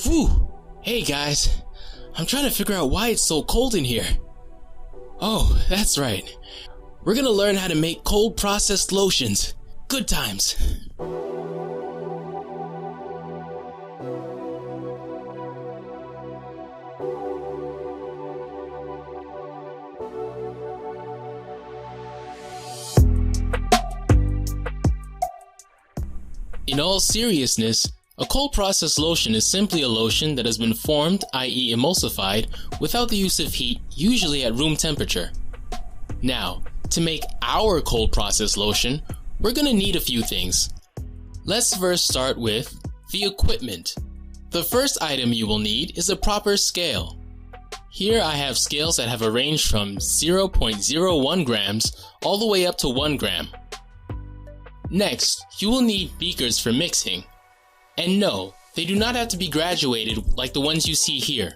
Whew! Hey guys, I'm trying to figure out why it's so cold in here. Oh, that's right. We're gonna learn how to make cold processed lotions. Good times. In all seriousness, a cold processed lotion is simply a lotion that has been formed, i.e. emulsified, without the use of heat, usually at room temperature. Now, to make our cold processed lotion, we're going to need a few things. Let's first start with the equipment. The first item you will need is a proper scale. Here I have scales that have a range from 0.01 grams all the way up to 1 gram. Next, you will need beakers for mixing. And no, they do not have to be graduated like the ones you see here.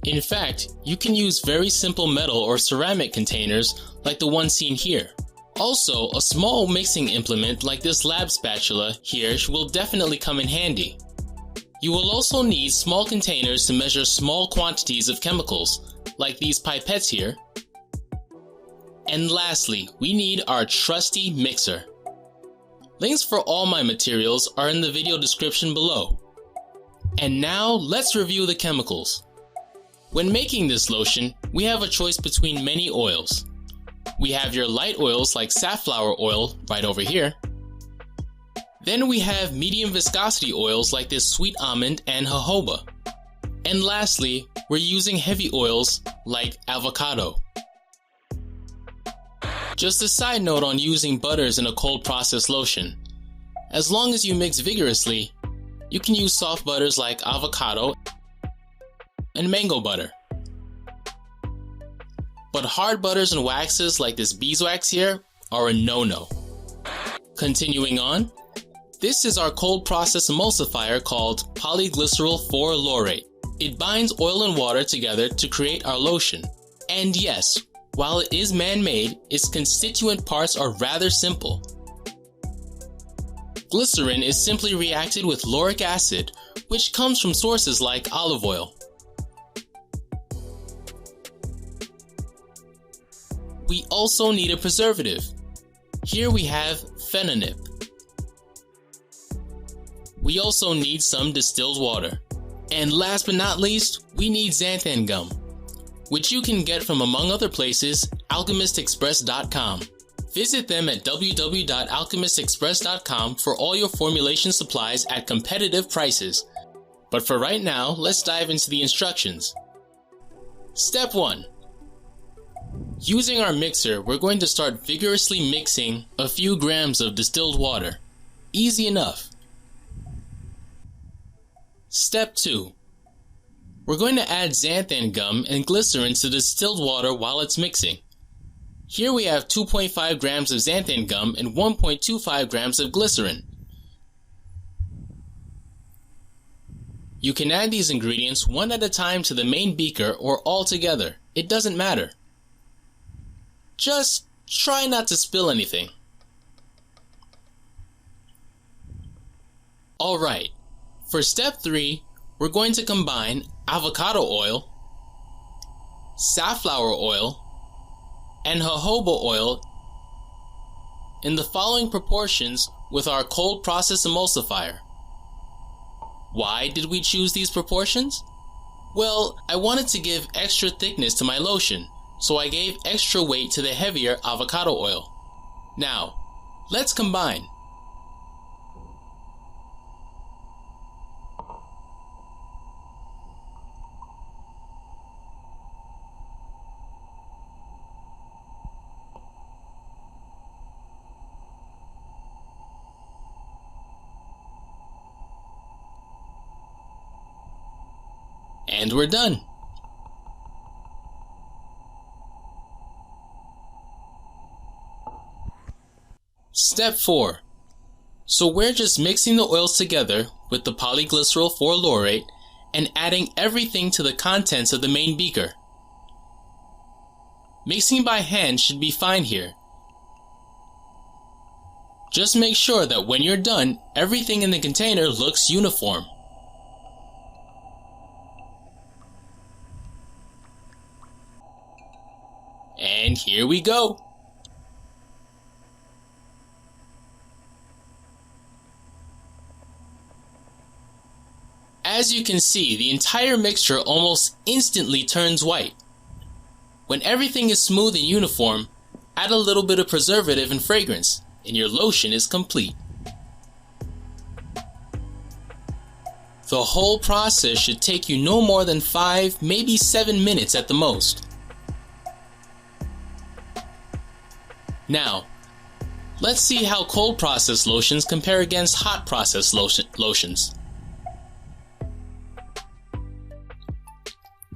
In fact, you can use very simple metal or ceramic containers like the one seen here. Also, a small mixing implement like this lab spatula here will definitely come in handy. You will also need small containers to measure small quantities of chemicals, like these pipettes here. And lastly, we need our trusty mixer. Links for all my materials are in the video description below. And now let's review the chemicals. When making this lotion, we have a choice between many oils. We have your light oils like Safflower Oil right over here. Then we have medium viscosity oils like this sweet almond and jojoba. And lastly, we're using heavy oils like avocado. Just a side note on using butters in a cold processed lotion. As long as you mix vigorously, you can use soft butters like avocado and mango butter. But hard butters and waxes like this beeswax here are a no-no. Continuing on, this is our cold process emulsifier called Polyglyceryl-4 Laurate. It binds oil and water together to create our lotion. And yes, while it is man-made, its constituent parts are rather simple. Glycerin is simply reacted with lauric acid, which comes from sources like olive oil. We also need a preservative. Here we have Phenonip. We also need some distilled water. And last but not least, we need Xanthan Gum, which you can get from, among other places, alchemistexpress.com. Visit them at www.alchemistexpress.com for all your formulation supplies at competitive prices. But for right now, let's dive into the instructions. Step 1. Using our mixer, we're going to start vigorously mixing a few grams of distilled water. Easy enough. Step 2. We're going to add xanthan gum and glycerin to the distilled water while it's mixing. Here we have 2.5 grams of xanthan gum and 1.25 grams of glycerin. You can add these ingredients one at a time to the main beaker or all together. It doesn't matter. Just try not to spill anything. Alright, for step 3, we're going to combine avocado oil, safflower oil, and jojoba oil in the following proportions with our cold process emulsifier. Why did we choose these proportions? Well, I wanted to give extra thickness to my lotion, so I gave extra weight to the heavier avocado oil. Now, let's combine. And we're done. Step 4. So we're just mixing the oils together with the Polyglyceryl-4 Laurate and adding everything to the contents of the main beaker. Mixing by hand should be fine here. Just make sure that when you're done, everything in the container looks uniform. And here we go. As you can see, the entire mixture almost instantly turns white. When everything is smooth and uniform, add a little bit of preservative and fragrance, and your lotion is complete. The whole process should take you no more than 5, maybe 7 minutes at the most. Now, let's see how cold process lotions compare against hot process lotions.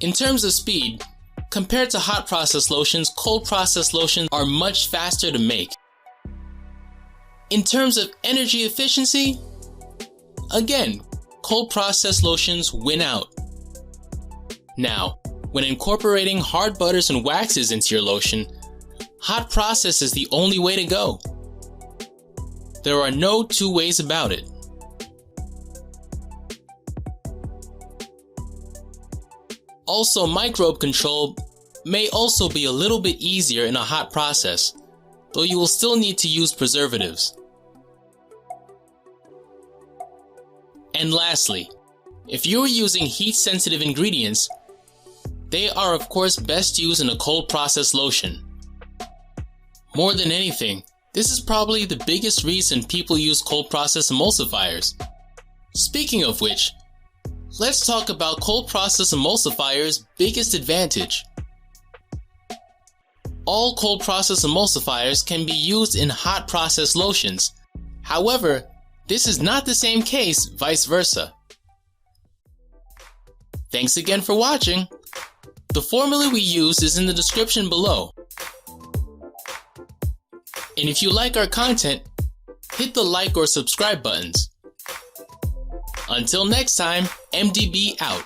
In terms of speed, compared to hot process lotions, cold process lotions are much faster to make. In terms of energy efficiency, again, cold process lotions win out. Now, when incorporating hard butters and waxes into your lotion, hot process is the only way to go. There are no two ways about it. Also, microbe control may also be a little bit easier in a hot process, though you will still need to use preservatives. And lastly, if you are using heat-sensitive ingredients, they are of course best used in a cold process lotion. More than anything, this is probably the biggest reason people use cold process emulsifiers. Speaking of which, let's talk about cold process emulsifiers' biggest advantage. All cold process emulsifiers can be used in hot process lotions. However, this is not the same case vice versa. Thanks again for watching. The formula we use is in the description below. And if you like our content, hit the like or subscribe buttons. Until next time, MDB out.